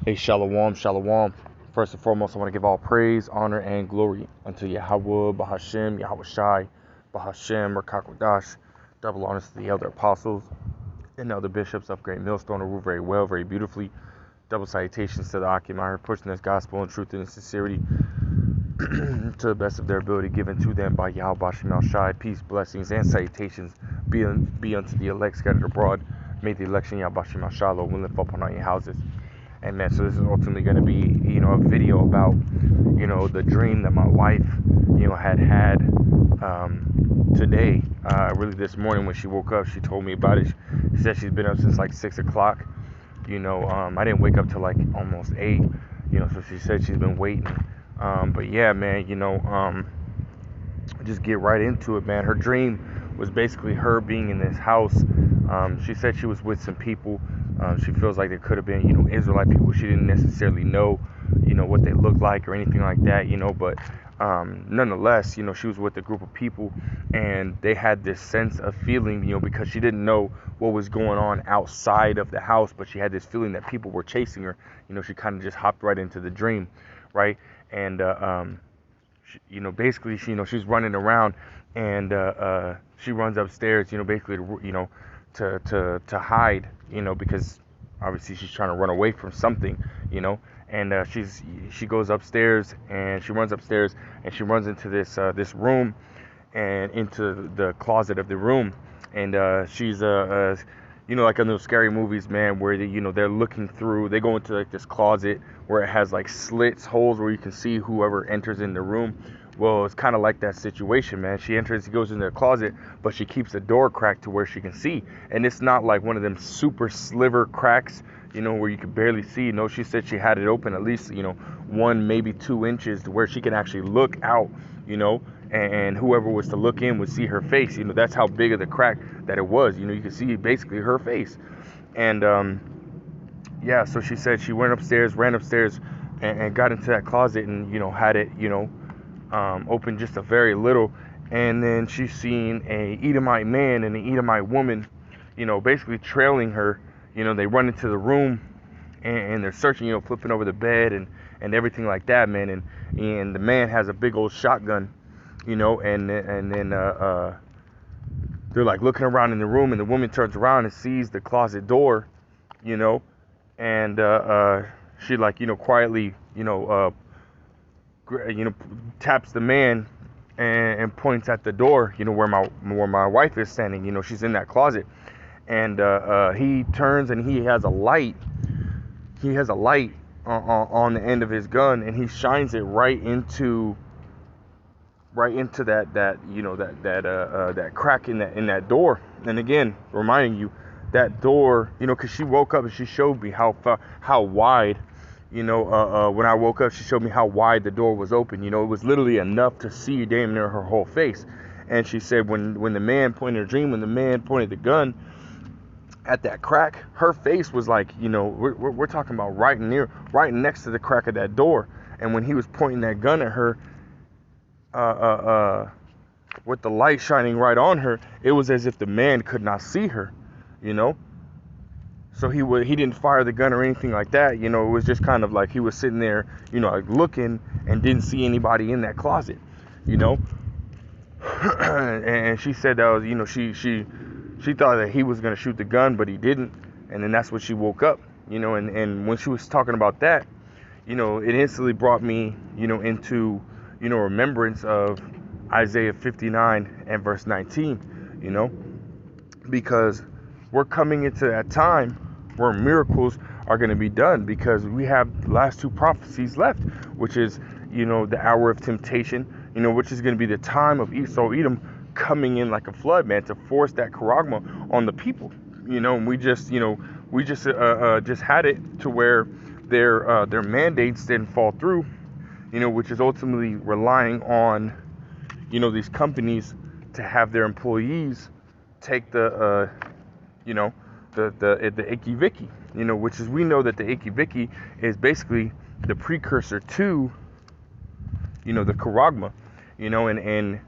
Hey, Shalom, Shalom. First and foremost, I want to give all praise, honor, and glory unto Yahweh, Bahashem, Yahweh Shai, Bahashem, Rakakwadash. Double honors to the elder apostles and elder bishops of Great Millstone, who rule very well, very beautifully. Double salutations to the Akim, pushing this gospel in truth and sincerity to the best of their ability, given to them by Yahweh, Bahashem, Shai. Peace, blessings, and salutations be unto the elect scattered abroad. May the election, Yahweh, Bahashem, Shai, will lift up on all your houses. Amen. So this is ultimately going to be, a video about, the dream that my wife, had today. Really this morning when she woke up, she told me about it. She said she's been up since like 6 o'clock. I didn't wake up till like almost 8. So she said she's been waiting. But yeah, man, just get right into it, man. Her dream was basically her being in this house. She said she was with some people. She feels like there could have been, Israelite people. She didn't necessarily know, what they looked like or anything like that, but nonetheless, she was with a group of people and they had this sense of feeling, because she didn't know what was going on outside of the house, but she had this feeling that people were chasing her. She kind of just hopped right into the dream, right? And, basically, she's running around and she runs upstairs, basically, to hide, because obviously she's trying to run away from something, and she goes upstairs and she runs upstairs and she runs into this room and into the closet of the room, and she's like in those scary movies, man, where they're looking through, they go into like this closet where it has like slits, holes where you can see whoever enters in the room. Well, it's kind of like that situation, man. She goes in the closet, but she keeps the door cracked to where she can see. And it's not like one of them super sliver cracks, where you can barely see. No, she said she had it open at least, 1, maybe 2 inches to where she can actually look out, and whoever was to look in would see her face. That's how big of the crack that it was. You could see basically her face. And, yeah, so she said she ran upstairs, and got into that closet and, had it, open just a very little, and then she's seen a Edomite man and an Edomite woman, basically trailing her. They run into the room and they're searching, flipping over the bed and everything like that, man. And the man has a big old shotgun, and then they're like looking around in the room, and the woman turns around and sees the closet door, and she like quietly taps the man and points at the door, where my wife is standing. She's in that closet, and he turns and he has a light. He has a light on the end of his gun, and he shines it right into that crack in that door. And again, reminding you that door, because she woke up and she showed me how wide. When I woke up, she showed me how wide the door was open. It was literally enough to see damn near her whole face. And she said when the man pointed the gun at that crack, her face was like, we're talking about right next to the crack of that door. And when he was pointing that gun at her, with the light shining right on her, it was as if the man could not see her, So he didn't fire the gun or anything like that. It was just kind of like he was sitting there, like looking and didn't see anybody in that closet, And she said that was, she thought that he was going to shoot the gun, but he didn't. And then that's when she woke up, and when she was talking about that, it instantly brought me, into, remembrance of Isaiah 59 and verse 19, because we're coming into that time where miracles are going to be done, because we have the last 2 prophecies left, which is, the hour of temptation, which is going to be the time of Esau, Edom coming in like a flood, man, to force that charagma on the people, and we just had it to where their mandates didn't fall through, which is ultimately relying on, these companies to have their employees take the Ikki-Vikki, which is, we know that the Ikki-Vikki is basically the precursor to, the charagma, and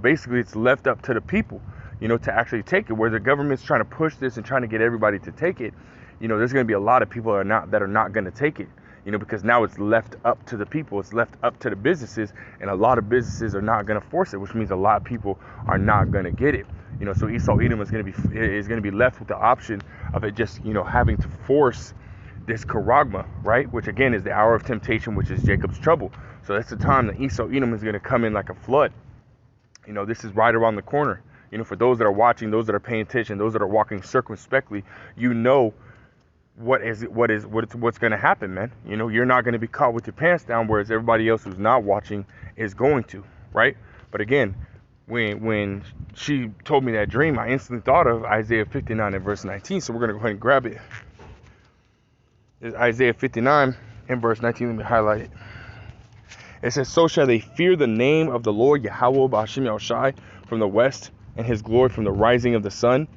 basically it's left up to the people, to actually take it, where the government's trying to push this and trying to get everybody to take it. there's going to be a lot of people that are not going to take it, because now it's left up to the people, it's left up to the businesses, and a lot of businesses are not going to force it, which means a lot of people are not going to get it. So Esau Edom is going to be left with the option of it just, having to force this charagma, right? Which again is the hour of temptation, which is Jacob's trouble. So that's the time that Esau Edom is going to come in like a flood. This is right around the corner. For those that are watching, those that are paying attention, those that are walking circumspectly, what's going to happen, man. You're not going to be caught with your pants down, whereas everybody else who's not watching is going to, right? But again, when she told me that dream, I instantly thought of Isaiah 59 and verse 19. So we're going to go ahead and grab it. It's Isaiah 59 and verse 19. Let me highlight it. It says, so shall they fear the name of the Lord Yahweh B'Hashem Yahushai from the west, and his glory from the rising of the sun.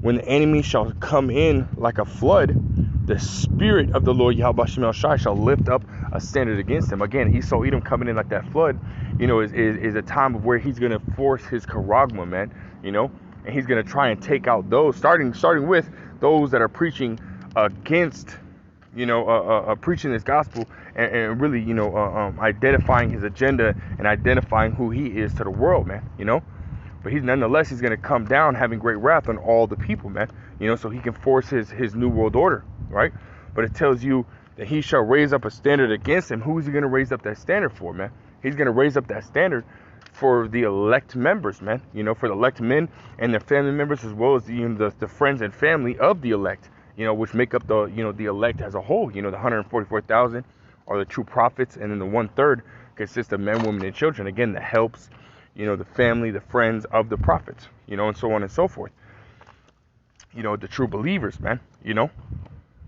When the enemy shall come in like a flood, the spirit of the Lord Yahweh B'Hashem Yahushai shall lift up a standard against him. Again, Esau Edom coming in like that flood, is a time of where he's going to force his charagma, man, and he's going to try and take out those, starting with those that are preaching against, preaching this gospel and really, identifying his agenda and identifying who he is to the world, man, But he's going to come down having great wrath on all the people, man, so he can force his new world order, right? But it tells you that he shall raise up a standard against him. Who is he going to raise up that standard for, man? He's going to raise up that standard for the elect members, man, for the elect men and their family members, as well as the friends and family of the elect, which make up the, the elect as a whole. The 144,000 are the true prophets, and then the 1/3 consists of men, women, and children. Again, that helps, the family, the friends of the prophets, and so on and so forth. The true believers, man,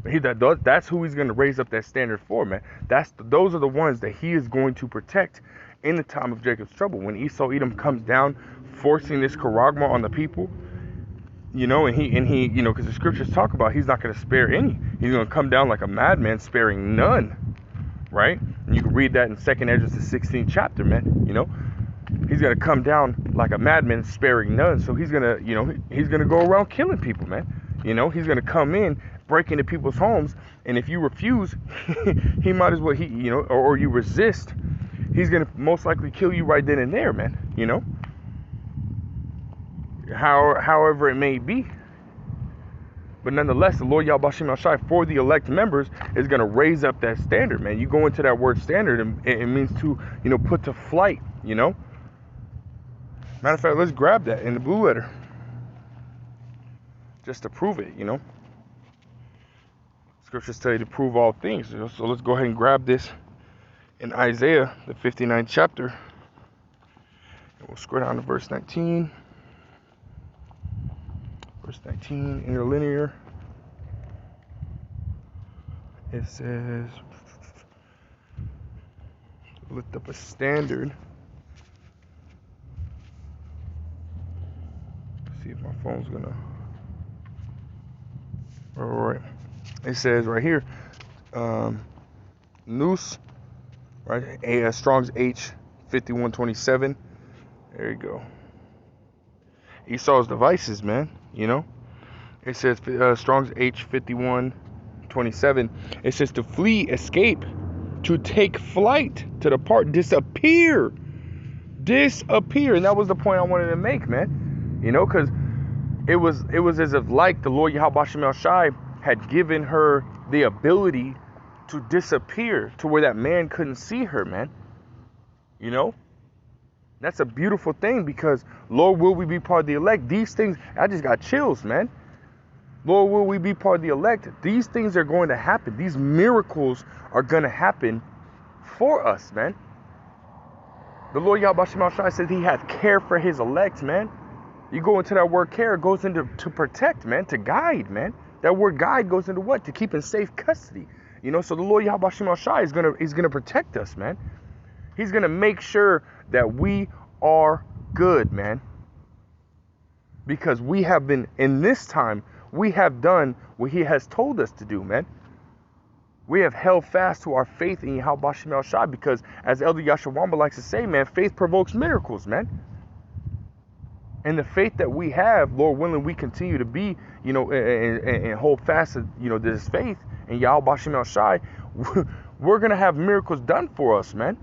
that's who he's going to raise up that standard for, man. Those are the ones that he is going to protect in the time of Jacob's trouble. When Esau Edom comes down, forcing this charagma on the people, and he, because the scriptures talk about he's not going to spare any. He's going to come down like a madman, sparing none, right? And you can read that in 2nd Ezra, the 16th chapter, man. He's going to come down like a madman, sparing none. So he's going to, he's going to go around killing people, man. He's going to come in, break into people's homes, and if you refuse, he might as well, or you resist, he's going to most likely kill you right then and there, man, however it may be. But nonetheless, the Lord Yahweh B'Hashem Yahushai for the elect members is going to raise up that standard, man. You go into that word standard, and it means to, put to flight, Matter of fact, let's grab that in the blue letter just to prove it, Scriptures tell you to prove all things. So let's go ahead and grab this in Isaiah, the 59th chapter. And we'll scroll down to verse 19. Verse 19, interlinear. It says, lift up a standard. Let's see if my phone's gonna. All right. It says right here, noose, right? Strong's H 5127. There you go. Esau's devices, man. It says Strong's H 5127. It says to flee, escape, to take flight, to depart, disappear, and that was the point I wanted to make, man. Because it was as if like the Lord Yahweh B'Hashem Yahushai had given her the ability to disappear to where that man couldn't see her, man. That's a beautiful thing, because Lord, will we be part of the elect? These things, I just got chills, man. Lord, will we be part of the elect? These things are going to happen. These miracles are going to happen for us, man. The Lord Yahweh B'Hashem Yahushai says he has care for his elect, man. You go into that word care, it goes into to protect, man, to guide, man. That word guide goes into what? To keep in safe custody. So the Lord Yahweh B'Hashem Yahushai is gonna protect us, man. He's gonna make sure that we are good, man. Because we have been, in this time, we have done what he has told us to do, man. We have held fast to our faith in Yahweh B'Hashem Yahushai, because as Elder Yashawamba likes to say, man, faith provokes miracles, man. And the faith that we have, Lord willing, we continue to be, and hold fast to, this faith in Yahweh Bashim El Shai, we're going to have miracles done for us, man.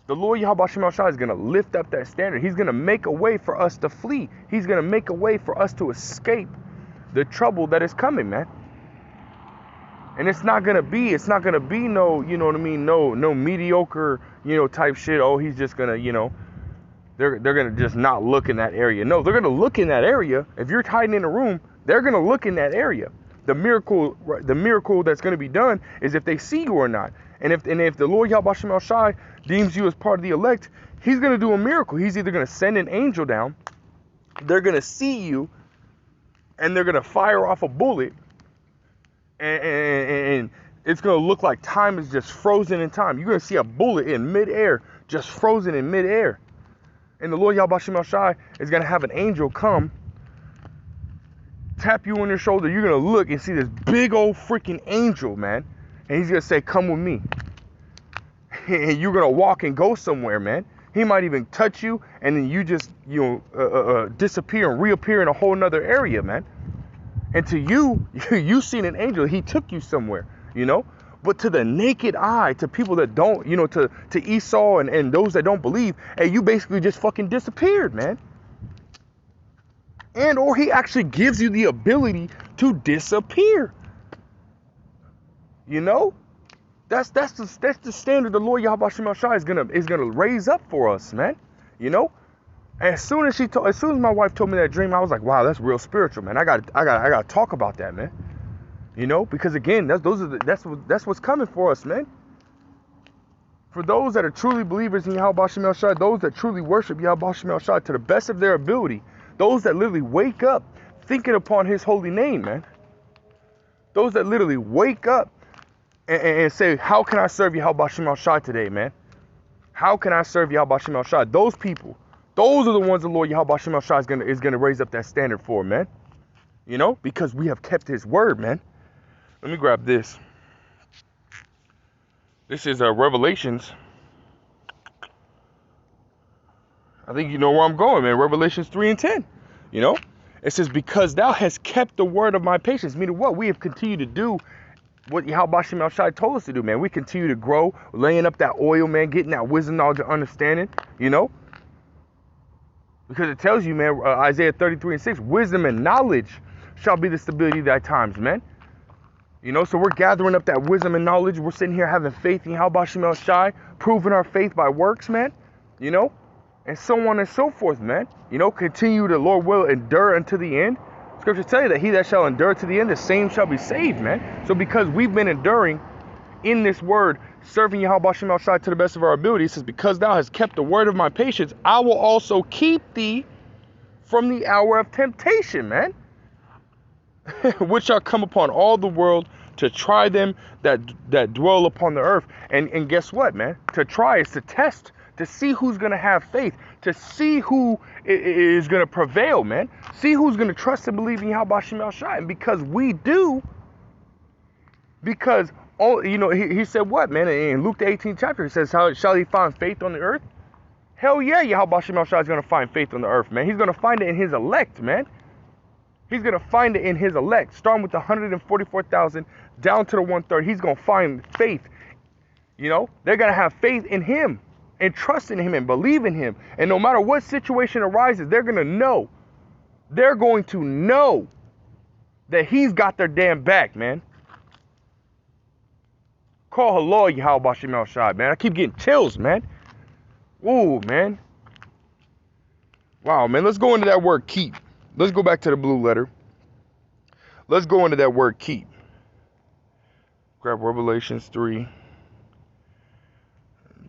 The Lord Yahweh Bashim El Shai is going to lift up that standard. He's going to make a way for us to flee. He's going to make a way for us to escape the trouble that is coming, man. And it's not going to be no, no mediocre, type shit. Oh, he's just going to, they're going to just not look in that area. No, they're going to look in that area. If you're hiding in a room, they're going to look in that area. The miracle that's going to be done is if they see you or not. And if the Lord Yahweh Bashim El Shai deems you as part of the elect, he's going to do a miracle. He's either going to send an angel down, they're going to see you, and they're going to fire off a bullet, and it's going to look like time is just frozen in time. You're going to see a bullet in midair, just frozen in midair. And the Lord Yahweh Bashim El Shai is going to have an angel come, tap you on your shoulder. You're going to look and see this big old freaking angel, man. And he's going to say, come with me. And you're going to walk and go somewhere, man. He might even touch you, and then you just, disappear and reappear in a whole nother area, man. And to you seen an angel. He took you somewhere, But to the naked eye, to people that don't, to Esau and those that don't believe, hey, you basically just fucking disappeared, man. And or he actually gives you the ability to disappear. That's the standard the Lord Yahweh Bashim El Shai is gonna raise up for us, man. As soon as my wife told me that dream, I was like, wow, that's real spiritual, man. I gotta talk about that, man. Because again, that's what's coming for us, man. For those that are truly believers in Yahweh Bashim El Shai, those that truly worship Yahweh Bashim El Shai to the best of their ability, those that literally wake up thinking upon His holy name, man. Those that literally wake up and say, how can I serve Yahweh Bashim El Shai today, man? How can I serve Yahweh Bashim El Shai? Those people, those are the ones the Lord Yahweh Bashim El Shai is gonna raise up that standard for, man. Because we have kept His word, man. Let me grab this. This is Revelations. I think you know where I'm going, man. Revelations 3:10. It says, because thou hast kept the word of my patience. Meaning what? We have continued to do what Yahweh Bashim El Shai told us to do, man. We continue to grow, laying up that oil, man, getting that wisdom, knowledge, and understanding, Because it tells you, man, Isaiah 33:6, wisdom and knowledge shall be the stability of thy times, man. So we're gathering up that wisdom and knowledge. We're sitting here having faith in Yahweh Bashim El Shai, proving our faith by works, man. And so on and so forth, man. Continue to, Lord will, endure unto the end. Scriptures tell you that he that shall endure to the end, the same shall be saved, man. So because we've been enduring in this word, serving Yahweh Bashim El Shai to the best of our ability, it says, because thou hast kept the word of my patience, I will also keep thee from the hour of temptation, man. Which shall come upon all the world to try them that dwell upon the earth. And guess what, man? To try is to test, to see who's going to have faith, to see who is going to prevail, man. See who's going to trust and believe in Yahweh Bashim El Shai. And because we do, because, he said what, man? In Luke the 18th chapter, he says, how shall he find faith on the earth? Hell yeah, Yahweh Bashim El Shai is going to find faith on the earth, man. He's going to find it in His elect, man. He's going to find it in His elect, starting with the 144,000 down to the 1/3. He's going to find faith. They're going to have faith in Him and trust in Him and believe in Him. And no matter what situation arises, they're going to know. They're going to know that He's got their damn back, man. Call hello, Yahweh Bashim El Shai, man. I keep getting chills, man. Ooh, man. Wow, man. Let's go into that word keep. Let's go back to the blue letter. Let's go into that word keep. Grab Revelations 3,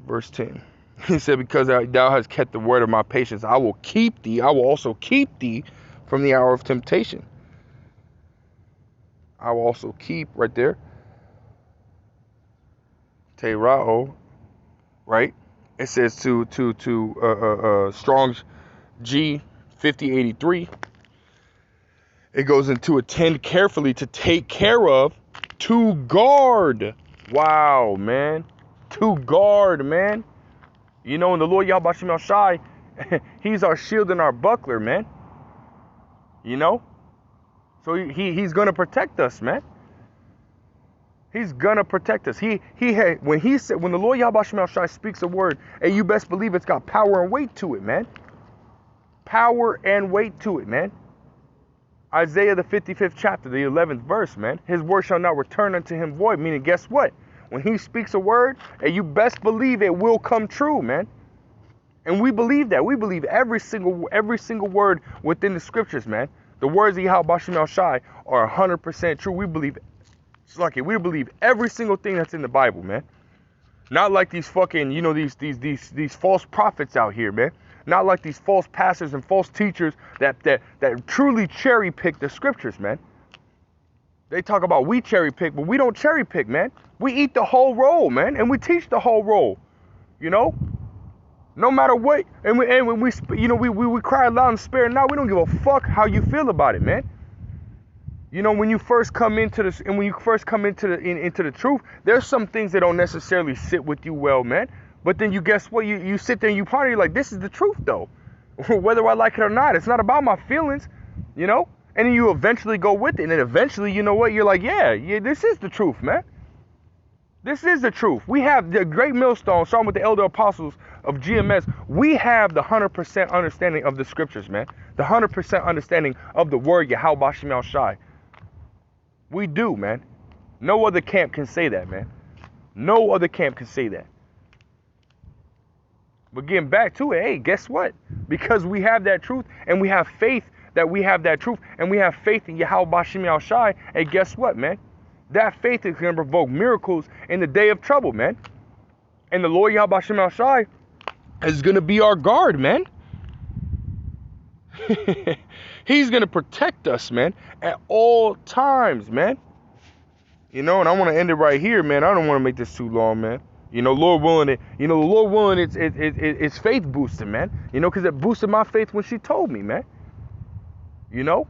verse 10. He said, because thou hast kept the word of my patience, I will keep thee. I will also keep thee from the hour of temptation. I will also keep, right there. Teirao, right? It says to Strong's G 5083. It goes into attend carefully, to take care of, to guard. Wow, man. To guard, man. And the Lord Yahweh Bashim El Shai He's our shield and our buckler, man. You know? So he's going to protect us, man. He's going to protect us. When the Lord Yahweh Shem Shai speaks a word, and you best believe it's got power and weight to it, man. Power and weight to it, man. Isaiah, the 55th chapter, the 11th verse, man. His word shall not return unto him void. Meaning, guess what? When he speaks a word, and you best believe it will come true, man. And we believe that. We believe every single word within the scriptures, man. The words of Yahweh Bashem El Shai are 100% true. We believe every single thing that's in the Bible, man. Not like these fucking, these false prophets out here, man. Not like these false pastors and false teachers that truly cherry pick the scriptures, man. They talk about we cherry pick, but we don't cherry pick, man. We eat the whole roll, man, and we teach the whole roll. You know, no matter what, and when we cry loud and spare not. We don't give a fuck how you feel about it, man. You know, when you first come into this, and when you first come into the truth, there's some things that don't necessarily sit with you well, man. But then you guess what? You sit there and you ponder, you're like, this is the truth, though. Whether I like it or not, it's not about my feelings, you know? And then you eventually go with it. And then eventually, you know what? You're like, yeah, this is the truth, man. This is the truth. We have the great millstone, starting with the elder apostles of GMS. We have the 100% understanding of the scriptures, man. The 100% understanding of the word Yahweh Bashem El Shai. We do, man. No other camp can say that, man. No other camp can say that. But getting back to it, hey, guess what? Because we have that truth and we have faith that we have that truth and we have faith in Yahweh Bashem El Shai, hey, guess what, man? That faith is going to provoke miracles in the day of trouble, man. And the Lord Yahweh Bashem El Shai is going to be our guard, man. He's going to protect us, man, at all times, man. You know, and I want to end it right here, man. I don't want to make this too long, man. You know, Lord willing, it's faith boosting, man. You know, because it boosted my faith when she told me, man. You know,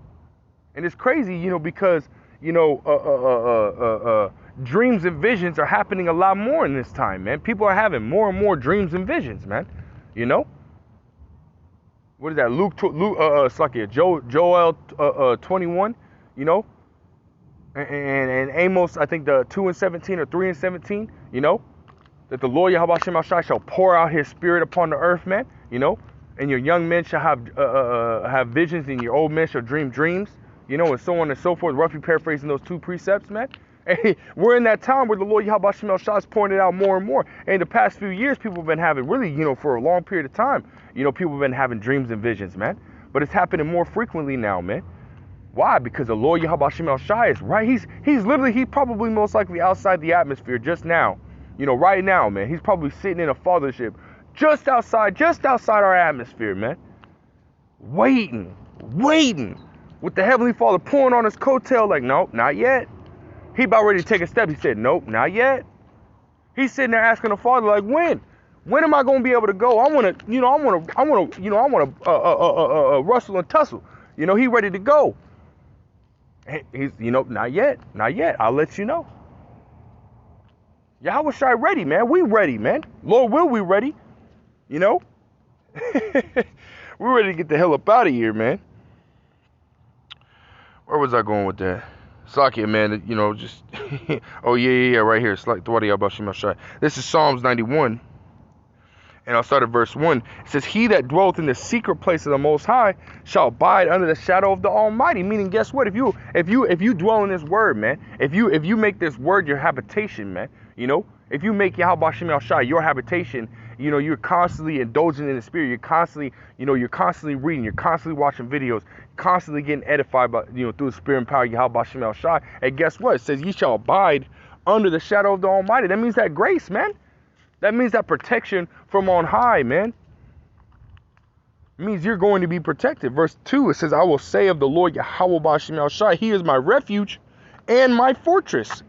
and it's crazy, you know, because, you know, dreams and visions are happening a lot more in this time, man. People are having more and more dreams and visions, man. You know, what is that? It's like Joel 21, you know, and Amos, I think the 2:17 or 3:17, you know. That the Lord Yahweh Shem Shai shall pour out his spirit upon the earth, man, you know, and your young men shall have visions and your old men shall dream dreams, you know, and so on and so forth, roughly paraphrasing those two precepts, man. And we're in that time where the Lord Yahweh Shem Shai has pointed out more and more. And in the past few years, people have been having really, you know, for a long period of time, you know, people have been having dreams and visions, man. But it's happening more frequently now, man. Why? Because the Lord Yahweh Shem Shai is right. He's probably most likely outside the atmosphere just now. You know, right now, man, he's probably sitting in a fathership just outside our atmosphere, man. Waiting, with the Heavenly Father pulling on his coattail like, nope, not yet. He about ready to take a step. He said, nope, not yet. He's sitting there asking the Father, like, when? When am I going to be able to go? I want to rustle and tussle. You know, he ready to go. He's, you know, not yet. I'll let you know. Yahweh Shai ready, man. We ready, man. Lord will, we ready. You know? We're ready to get the hell up out of here, man. Where was I going with that? Slakia, man, you know, just... oh, yeah, right here. This is Psalms 91. And I'll start at verse 1. It says, he that dwelleth in the secret place of the Most High shall abide under the shadow of the Almighty. Meaning, guess what? If you dwell in this word, man, if you make this word your habitation, man, you know, if you make Yahweh Shem El Shai your habitation, you know, you're constantly indulging in the spirit. You're constantly reading. You're constantly watching videos, constantly getting edified by, you know, through the spirit and power of Yahweh Shem El Shai. And guess what? It says, ye shall abide under the shadow of the Almighty. That means that grace, man. That means that protection from on high, man. It means you're going to be protected. Verse 2, it says, I will say of the Lord Yahweh Bashem El Shai, he is my refuge and my fortress.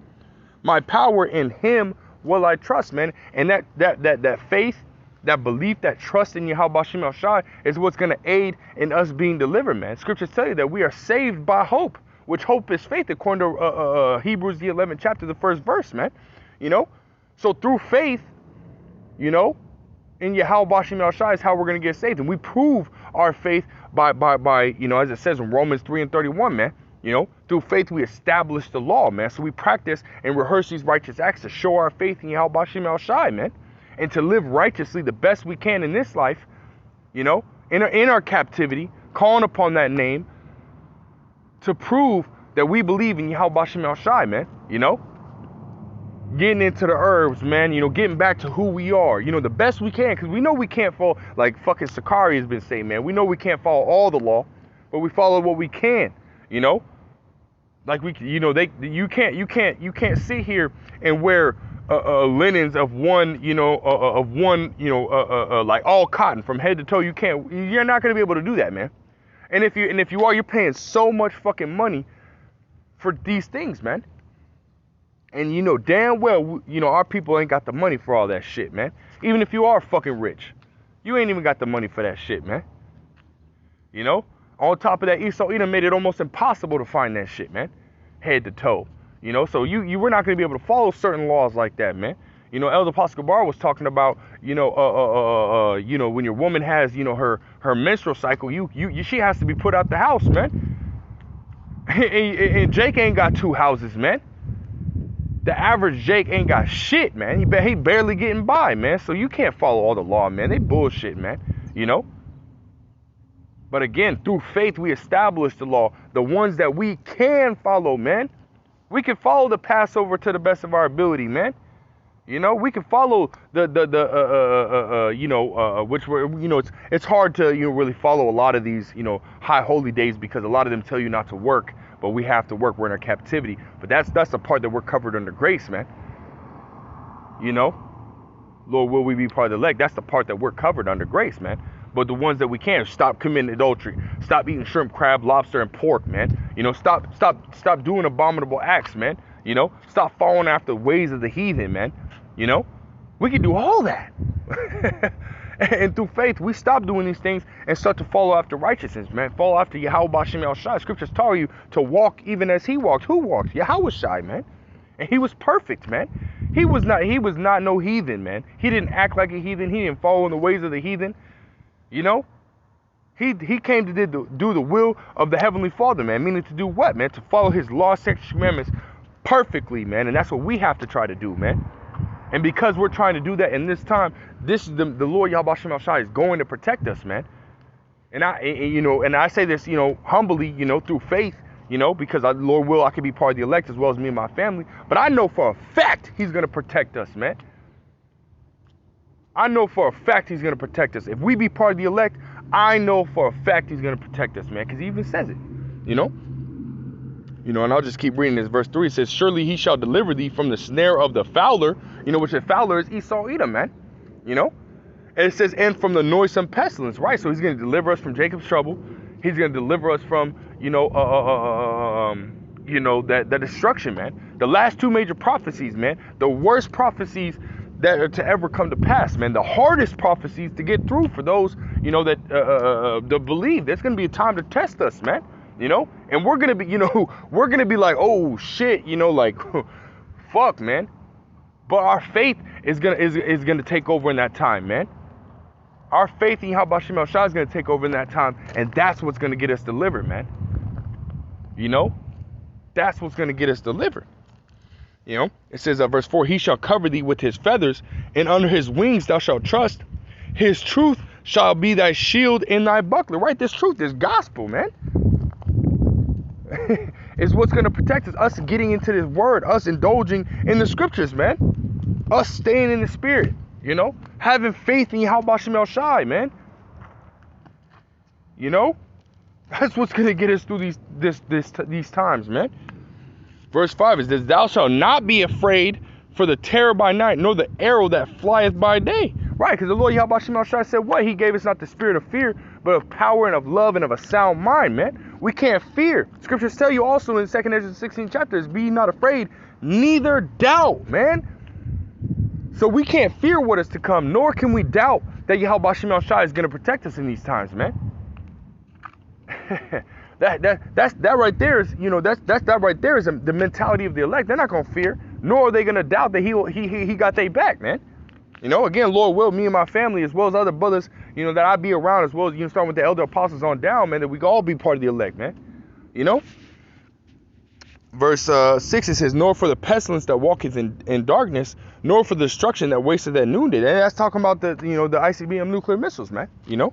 My power, in him will I trust, man. And that faith, that belief, that trust in Yahweh Bashem El Shai is what's going to aid in us being delivered, man. Scriptures tell you that we are saved by hope, which hope is faith, according to Hebrews the 11th chapter, the first verse, man. You know? So through faith, you know, in Yahweh Bashim El Shai is how we're going to get saved. And we prove our faith by, as it says in Romans 3:31, man. Through faith we establish the law, man. So we practice and rehearse these righteous acts to show our faith in Yahweh Bashim El Shai, man. And to live righteously the best we can in this life, in our captivity, calling upon that name to prove that we believe in Yahweh Bashim El Shai, man. Getting into the herbs, man, getting back to who we are, the best we can, because we know we can't follow, like fucking Sakari has been saying, man, we know we can't follow all the law, but we follow what we can, like you can't sit here and wear linens of one, like all cotton from head to toe. You're not gonna be able to do that, man. And if you are, you're paying so much fucking money for these things, man. And damn well, our people ain't got the money for all that shit, man. Even if you are fucking rich, you ain't even got the money for that shit, man. On top of that, Esau Edom made it almost impossible to find that shit, man. Head to toe. So you were not going to be able to follow certain laws like that, man. Elder Pascal Bar was talking about, when your woman has, her menstrual cycle, she has to be put out the house, man. And Jake ain't got 2 houses, man. The average Jake ain't got shit, man. He barely getting by, man. So you can't follow all the law, man. They bullshit, man. But again, through faith, we establish the law. The ones that we can follow, man. We can follow the Passover to the best of our ability, man. We can follow it's hard to, really follow a lot of these, high holy days because a lot of them tell you not to work. But we have to work. We're in our captivity. But that's the part that we're covered under grace, man. Lord, will we be part of the elect? That's the part that we're covered under grace, man. But the ones that we can't, stop committing adultery. Stop eating shrimp, crab, lobster, and pork, man. Stop doing abominable acts, man. Stop following after the ways of the heathen, man. We can do all that. And through faith, we stop doing these things and start to follow after righteousness, man. Follow after Yahweh Bashim El Shai. Scriptures tell you to walk even as he walked. Who walked? Yahweh Shai, man. And he was perfect, man. He was not no heathen, man. He didn't act like a heathen. He didn't follow in the ways of the heathen. He came to do the will of the Heavenly Father, man. Meaning to do what, man? To follow his law, statutes, commandments perfectly, man. And that's what we have to try to do, man. And because we're trying to do that in this time, this is the Lord Yahweh Shem El Shai is going to protect us, man. And I say this, humbly, through faith, because Lord will, I can be part of the elect as well as me and my family. But I know for a fact he's going to protect us, man. I know for a fact he's going to protect us. If we be part of the elect, I know for a fact he's going to protect us, man, because he even says it, and I'll just keep reading this. Verse 3 says, surely he shall deliver thee from the snare of the fowler, which the fowler is Esau Edom, man, And it says, and from the noisome pestilence, right? So he's going to deliver us from Jacob's trouble. He's going to deliver us from, that destruction, man. The last 2 major prophecies, man, the worst prophecies that are to ever come to pass, man. The hardest prophecies to get through for those, that believe. There's going to be a time to test us, man. And we're going to be, we're going to be like, oh shit, fuck, man. But our faith is gonna take over in that time, man. Our faith in Yahweh Shem El Shai is gonna take over in that time, and that's what's gonna get us delivered, man. That's what's gonna get us delivered. It says, verse 4, he shall cover thee with his feathers, and under his wings thou shalt trust. His truth shall be thy shield and thy buckler. Right? This truth, this gospel, man. Is what's going to protect us. Us getting into this word. Us indulging in the scriptures, man. Us staying in the spirit. Having faith in Yahweh Shem El Shai, man. That's what's going to get us through these times, man. Verse 5 is this, thou shalt not be afraid for the terror by night, nor the arrow that flieth by day. Right, because the Lord Yahweh Shem El Shai said what? He gave us not the spirit of fear, but of power and of love and of a sound mind, man. We can't fear. Scriptures tell you also in 2 Ezra 16 chapters, be not afraid, neither doubt, man. So we can't fear what is to come, nor can we doubt that Yahweh Shem El Shai is going to protect us in these times, man. that right there is, that right there is the mentality of the elect. They're not going to fear, nor are they going to doubt that he got their back, man. You know, again, Lord will, me and my family, as well as other brothers, you know, that I be around, as well as, you know, starting with the elder apostles on down, man, that we can all be part of the elect, man. You know? Verse 6, it says, nor for the pestilence that walketh in darkness, nor for the destruction that wasteth at noonday. And that's talking about the, you know, the ICBM nuclear missiles, man. You know?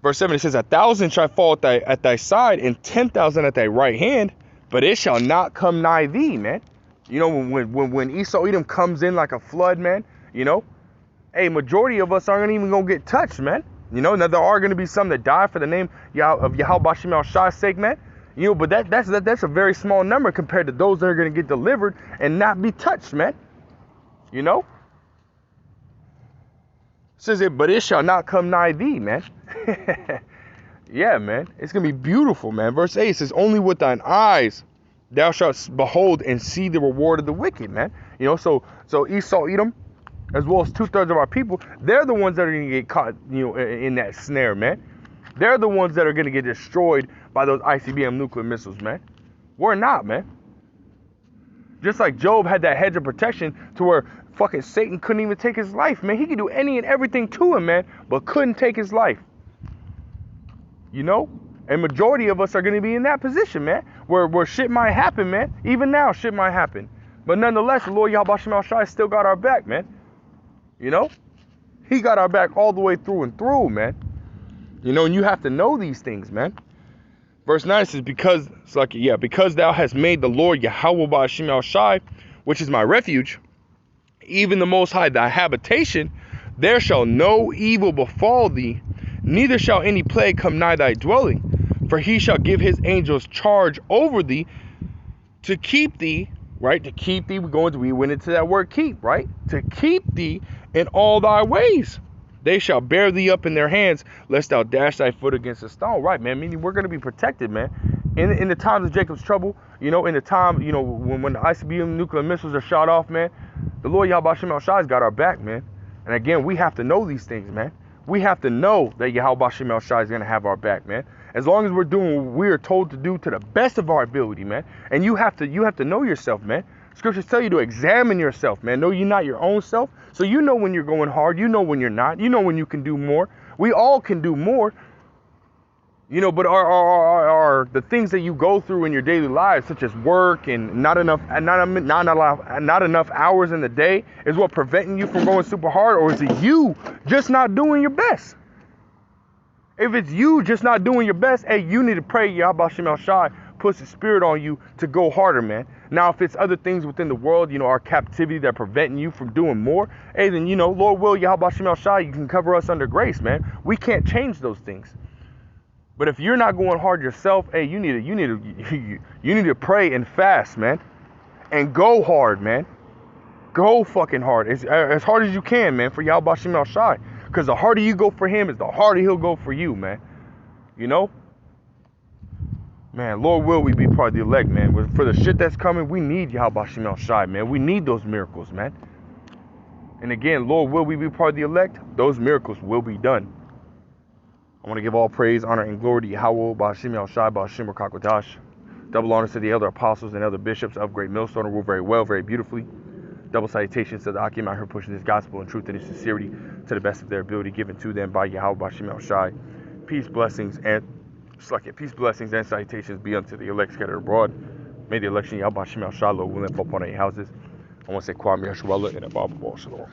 Verse 7, it says, 1,000 shall fall at thy side, and 10,000 at thy right hand, but it shall not come nigh thee, man. You know, when Esau Edom comes in like a flood, man, you know, hey, majority of us aren't even going to get touched, man. You know, now there are going to be some that die for the name of Yahweh Bashim al-Shai's sake, man. You know, but that's a very small number compared to those that are going to get delivered and not be touched, man. You know? It says it, but it shall not come nigh thee, man. Yeah, man. It's going to be beautiful, man. Verse 8 says, only with thine eyes thou shalt behold and see the reward of the wicked, man. You know, so Esau Edom, as well as 2/3 of our people, they're the ones that are going to get caught, you know, in that snare, man. They're the ones that are going to get destroyed by those ICBM nuclear missiles, man. We're not, man. Just like Job had that hedge of protection to where fucking Satan couldn't even take his life, man. He could do any and everything to him, man, but couldn't take his life. You know? And majority of us are going to be in that position, man, where shit might happen, man. Even now, shit might happen. But nonetheless, the Lord Yahweh Shem Al-Shai still got our back, man. You know? He got our back all the way through and through, man. You know, and you have to know these things, man. Verse 9 says, because thou hast made the Lord Yahweh Ba'ashem al-Shai, which is my refuge, even the Most High thy habitation, there shall no evil befall thee, neither shall any plague come nigh thy dwelling. For he shall give his angels charge over thee to keep thee, right? To keep thee, we went into that word keep, right? To keep thee in all thy ways. They shall bear thee up in their hands, lest thou dash thy foot against a stone. Right, man. Meaning we're going to be protected, man. In the times of Jacob's trouble, you know, in the time, you know, when the ICBM nuclear missiles are shot off, man, the Lord Yahweh Shem al-Shai's got our back, man. And again, we have to know these things, man. We have to know that Yahweh Shem al-Shai is going to have our back, man. As long as we're doing what we are told to do to the best of our ability, man. And you have to know yourself, man. Scriptures tell you to examine yourself, man. Know you not your own self. So you know when you're going hard. You know when you're not. You know when you can do more. We all can do more. You know, but are the things that you go through in your daily lives, such as work and not enough hours in the day, is what preventing you from going super hard? Or is it you just not doing your best? If it's you just not doing your best, hey, you need to pray Yahweh Shem al-Shai puts the spirit on you to go harder, man. Now, if it's other things within the world, you know, our captivity that are preventing you from doing more, hey, then, you know, Lord will, Yahweh Shem al-Shai, you can cover us under grace, man. We can't change those things. But if you're not going hard yourself, hey, you need to pray and fast, man. And go hard, man. Go fucking hard. As hard as you can, man, for Yahweh Shem al-Shai. Because the harder you go for him is the harder he'll go for you, man. You know? Man, Lord will we be part of the elect, man. For the shit that's coming, we need Yahweh Shem al-Shai, man. We need those miracles, man. And again, Lord will we be part of the elect? Those miracles will be done. I want to give all praise, honor, and glory to Yahweh, Ba'ashem al-Shai, Ba'ashem Rakakwadash. Double honors to the elder apostles and elder bishops of Great Millstone, who rule very well, very beautifully. Double salutations to the Akim out here pushing this gospel in truth and in sincerity to the best of their ability given to them by Yahweh, Ba'ashem al-Shai. Peace, blessings, and salutations be unto the elect scattered abroad. May the election Yahweh Ba'ashem al-Shai will live upon their houses. I want to say Kwame Yashwala and Abba Shalom.